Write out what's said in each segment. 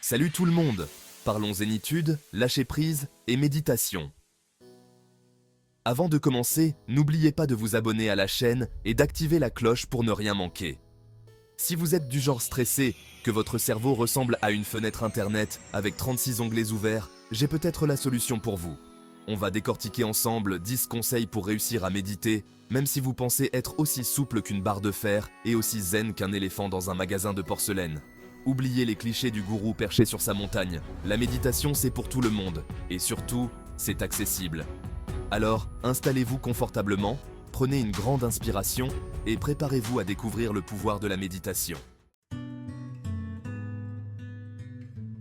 Salut tout le monde! Parlons zénitude, lâcher prise et méditation. Avant de commencer, n'oubliez pas de vous abonner à la chaîne et d'activer la cloche pour ne rien manquer. Si vous êtes du genre stressé, que votre cerveau ressemble à une fenêtre internet avec 36 onglets ouverts, j'ai peut-être la solution pour vous. On va décortiquer ensemble 10 conseils pour réussir à méditer, même si vous pensez être aussi souple qu'une barre de fer et aussi zen qu'un éléphant dans un magasin de porcelaine. Oubliez les clichés du gourou perché sur sa montagne. La méditation, c'est pour tout le monde. Et surtout, c'est accessible. Alors, installez-vous confortablement, prenez une grande inspiration et préparez-vous à découvrir le pouvoir de la méditation.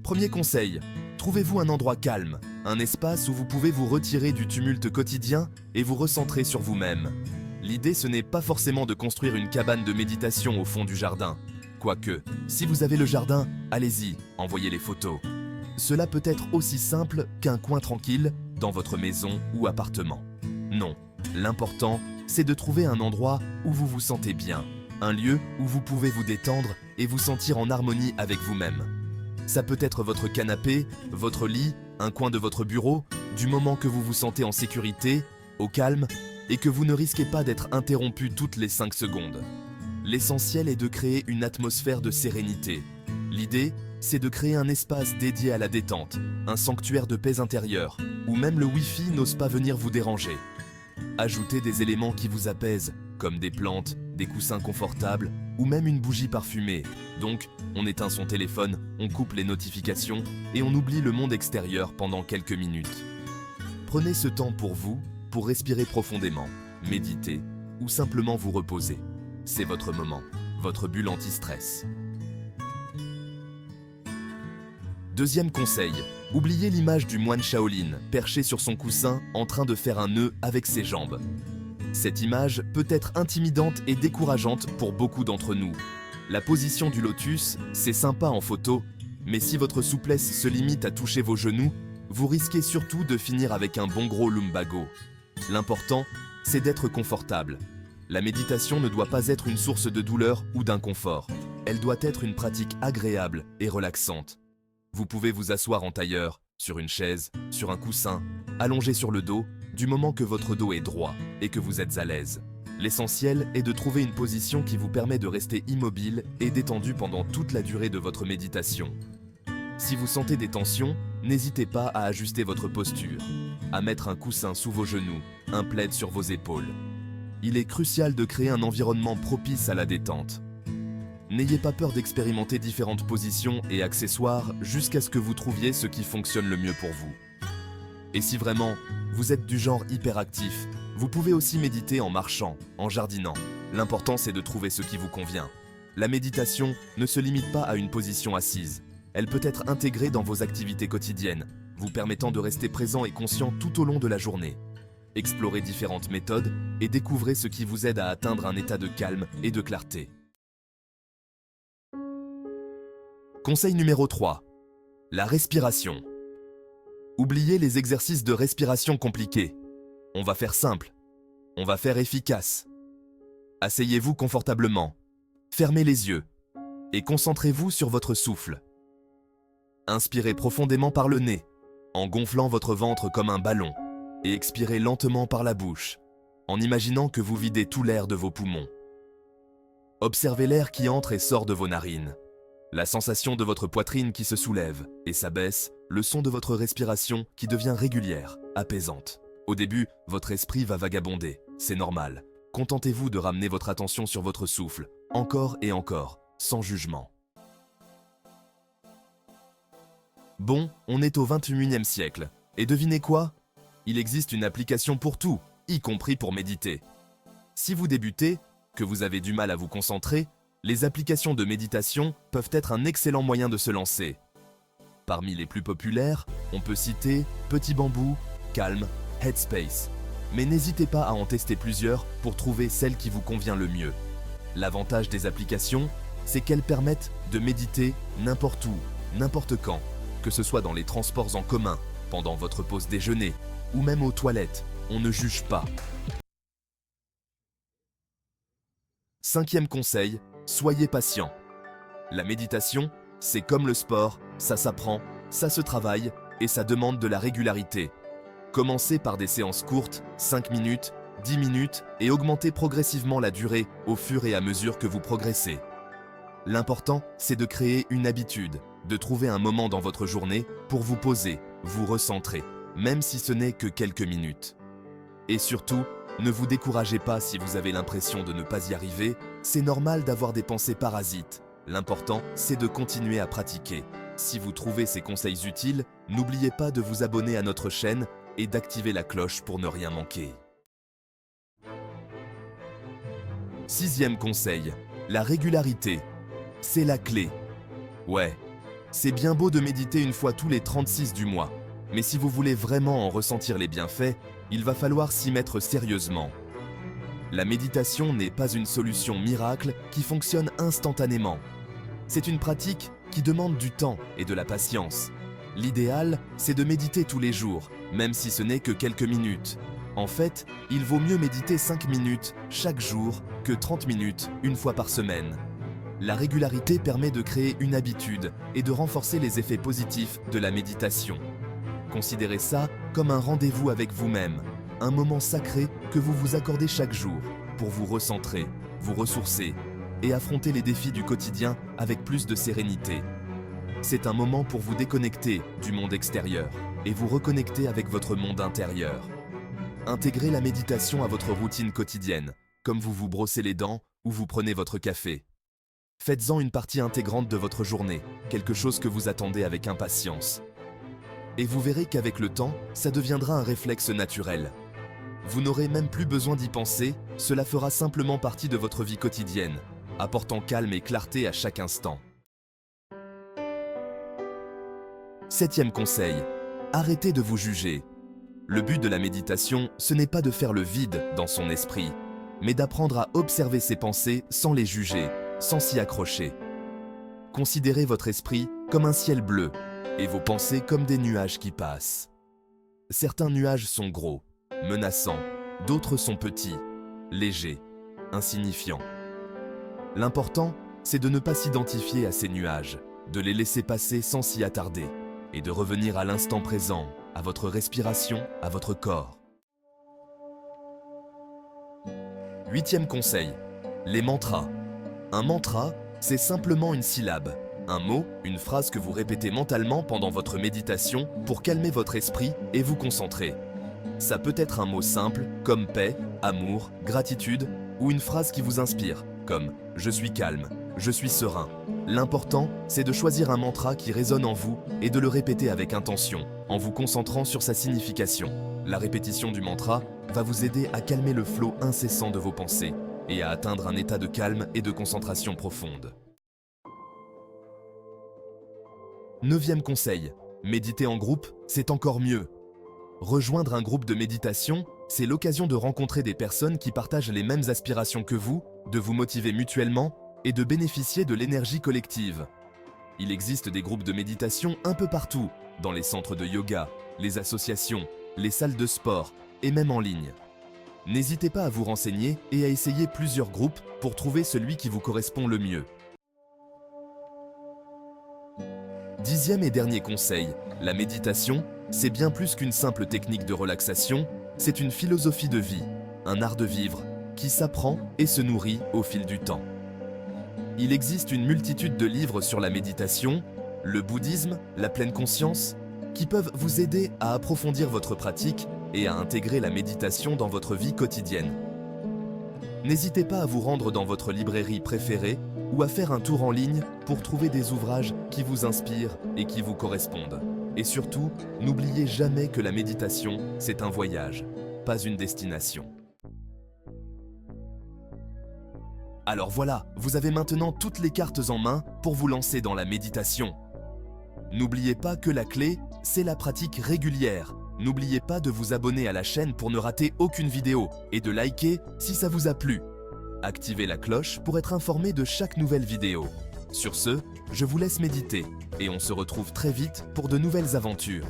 Premier conseil, trouvez-vous un endroit calme, un espace où vous pouvez vous retirer du tumulte quotidien et vous recentrer sur vous-même. L'idée, ce n'est pas forcément de construire une cabane de méditation au fond du jardin. Quoique, si vous avez le jardin, allez-y, envoyez les photos. Cela peut être aussi simple qu'un coin tranquille dans votre maison ou appartement. Non, l'important, c'est de trouver un endroit où vous vous sentez bien, un lieu où vous pouvez vous détendre et vous sentir en harmonie avec vous-même. Ça peut être votre canapé, votre lit, un coin de votre bureau, du moment que vous vous sentez en sécurité, au calme, et que vous ne risquez pas d'être interrompu toutes les 5 secondes. L'essentiel est de créer une atmosphère de sérénité. L'idée, c'est de créer un espace dédié à la détente, un sanctuaire de paix intérieure, où même le Wi-Fi n'ose pas venir vous déranger. Ajoutez des éléments qui vous apaisent, comme des plantes, des coussins confortables, ou même une bougie parfumée. Donc, on éteint son téléphone, on coupe les notifications, et on oublie le monde extérieur pendant quelques minutes. Prenez ce temps pour vous, pour respirer profondément, méditer, ou simplement vous reposer. C'est votre moment, votre bulle anti-stress. Deuxième conseil, oubliez l'image du moine Shaolin, perché sur son coussin, en train de faire un nœud avec ses jambes. Cette image peut être intimidante et décourageante pour beaucoup d'entre nous. La position du lotus, c'est sympa en photo, mais si votre souplesse se limite à toucher vos genoux, vous risquez surtout de finir avec un bon gros lumbago. L'important, c'est d'être confortable. La méditation ne doit pas être une source de douleur ou d'inconfort. Elle doit être une pratique agréable et relaxante. Vous pouvez vous asseoir en tailleur, sur une chaise, sur un coussin, allongé sur le dos, du moment que votre dos est droit et que vous êtes à l'aise. L'essentiel est de trouver une position qui vous permet de rester immobile et détendu pendant toute la durée de votre méditation. Si vous sentez des tensions, n'hésitez pas à ajuster votre posture, à mettre un coussin sous vos genoux, un plaid sur vos épaules. Il est crucial de créer un environnement propice à la détente. N'ayez pas peur d'expérimenter différentes positions et accessoires jusqu'à ce que vous trouviez ce qui fonctionne le mieux pour vous. Et si vraiment, vous êtes du genre hyperactif, vous pouvez aussi méditer en marchant, en jardinant. L'important, c'est de trouver ce qui vous convient. La méditation ne se limite pas à une position assise. Elle peut être intégrée dans vos activités quotidiennes, vous permettant de rester présent et conscient tout au long de la journée. Explorez différentes méthodes et découvrez ce qui vous aide à atteindre un état de calme et de clarté. Conseil numéro 3. La respiration. Oubliez les exercices de respiration compliqués. On va faire simple. On va faire efficace. Asseyez-vous confortablement. Fermez les yeux. Et concentrez-vous sur votre souffle. Inspirez profondément par le nez, en gonflant votre ventre comme un ballon. Et expirez lentement par la bouche, en imaginant que vous videz tout l'air de vos poumons. Observez l'air qui entre et sort de vos narines, la sensation de votre poitrine qui se soulève et s'abaisse, le son de votre respiration qui devient régulière, apaisante. Au début, votre esprit va vagabonder, c'est normal. Contentez-vous de ramener votre attention sur votre souffle, encore et encore, sans jugement. Bon, on est au 21e siècle, et devinez quoi ? Il existe une application pour tout, y compris pour méditer. Si vous débutez, que vous avez du mal à vous concentrer, les applications de méditation peuvent être un excellent moyen de se lancer. Parmi les plus populaires, on peut citer Petit Bambou, Calm, Headspace. Mais n'hésitez pas à en tester plusieurs pour trouver celle qui vous convient le mieux. L'avantage des applications, c'est qu'elles permettent de méditer n'importe où, n'importe quand, que ce soit dans les transports en commun, pendant votre pause déjeuner, ou même aux toilettes, on ne juge pas. 5e conseil, soyez patient. La méditation, c'est comme le sport, Ça s'apprend, ça se travaille et ça demande de la régularité. Commencez par des séances courtes, 5 minutes, 10 minutes et augmentez progressivement la durée au fur et à mesure que vous progressez. L'important, c'est de créer une habitude, de trouver un moment dans votre journée pour vous poser, vous recentrer, même si ce n'est que quelques minutes. Et surtout, ne vous découragez pas si vous avez l'impression de ne pas y arriver, c'est normal d'avoir des pensées parasites. L'important, c'est de continuer à pratiquer. Si vous trouvez ces conseils utiles, n'oubliez pas de vous abonner à notre chaîne et d'activer la cloche pour ne rien manquer. 6e conseil, la régularité. C'est la clé. Ouais, c'est bien beau de méditer une fois tous les 36 du mois, mais si vous voulez vraiment en ressentir les bienfaits, il va falloir s'y mettre sérieusement. La méditation n'est pas une solution miracle qui fonctionne instantanément. C'est une pratique qui demande du temps et de la patience. L'idéal, c'est de méditer tous les jours, même si ce n'est que quelques minutes. En fait, il vaut mieux méditer 5 minutes chaque jour que 30 minutes une fois par semaine. La régularité permet de créer une habitude et de renforcer les effets positifs de la méditation. Considérez ça comme un rendez-vous avec vous-même, un moment sacré que vous vous accordez chaque jour pour vous recentrer, vous ressourcer et affronter les défis du quotidien avec plus de sérénité. C'est un moment pour vous déconnecter du monde extérieur et vous reconnecter avec votre monde intérieur. Intégrez la méditation à votre routine quotidienne, comme vous vous brossez les dents ou vous prenez votre café. Faites-en une partie intégrante de votre journée, quelque chose que vous attendez avec impatience. Et vous verrez qu'avec le temps, ça deviendra un réflexe naturel. Vous n'aurez même plus besoin d'y penser, cela fera simplement partie de votre vie quotidienne, apportant calme et clarté à chaque instant. 7e conseil, arrêtez de vous juger. Le but de la méditation, ce n'est pas de faire le vide dans son esprit, mais d'apprendre à observer ses pensées sans les juger, sans s'y accrocher. Considérez votre esprit comme un ciel bleu et vos pensées comme des nuages qui passent. Certains nuages sont gros, menaçants, d'autres sont petits, légers, insignifiants. L'important, c'est de ne pas s'identifier à ces nuages, de les laisser passer sans s'y attarder et de revenir à l'instant présent, à votre respiration, à votre corps. 8e conseil, les mantras. Un mantra, c'est simplement une syllabe, un mot, une phrase que vous répétez mentalement pendant votre méditation pour calmer votre esprit et vous concentrer. Ça peut être un mot simple, comme paix, amour, gratitude, ou une phrase qui vous inspire, comme « je suis calme »,« je suis serein ». L'important, c'est de choisir un mantra qui résonne en vous et de le répéter avec intention, en vous concentrant sur sa signification. La répétition du mantra va vous aider à calmer le flot incessant de vos pensées et à atteindre un état de calme et de concentration profonde. 9e conseil, méditer en groupe, c'est encore mieux. Rejoindre un groupe de méditation, c'est l'occasion de rencontrer des personnes qui partagent les mêmes aspirations que vous, de vous motiver mutuellement et de bénéficier de l'énergie collective. Il existe des groupes de méditation un peu partout, dans les centres de yoga, les associations, les salles de sport et même en ligne. N'hésitez pas à vous renseigner et à essayer plusieurs groupes pour trouver celui qui vous correspond le mieux. 10e et dernier conseil, la méditation, c'est bien plus qu'une simple technique de relaxation, c'est une philosophie de vie, un art de vivre, qui s'apprend et se nourrit au fil du temps. Il existe une multitude de livres sur la méditation, le bouddhisme, la pleine conscience, qui peuvent vous aider à approfondir votre pratique et à intégrer la méditation dans votre vie quotidienne. N'hésitez pas à vous rendre dans votre librairie préférée ou à faire un tour en ligne pour trouver des ouvrages qui vous inspirent et qui vous correspondent. Et surtout, n'oubliez jamais que la méditation, c'est un voyage, pas une destination. Alors voilà, vous avez maintenant toutes les cartes en main pour vous lancer dans la méditation. N'oubliez pas que la clé, c'est la pratique régulière. N'oubliez pas de vous abonner à la chaîne pour ne rater aucune vidéo et de liker si ça vous a plu. Activez la cloche pour être informé de chaque nouvelle vidéo. Sur ce, je vous laisse méditer et on se retrouve très vite pour de nouvelles aventures.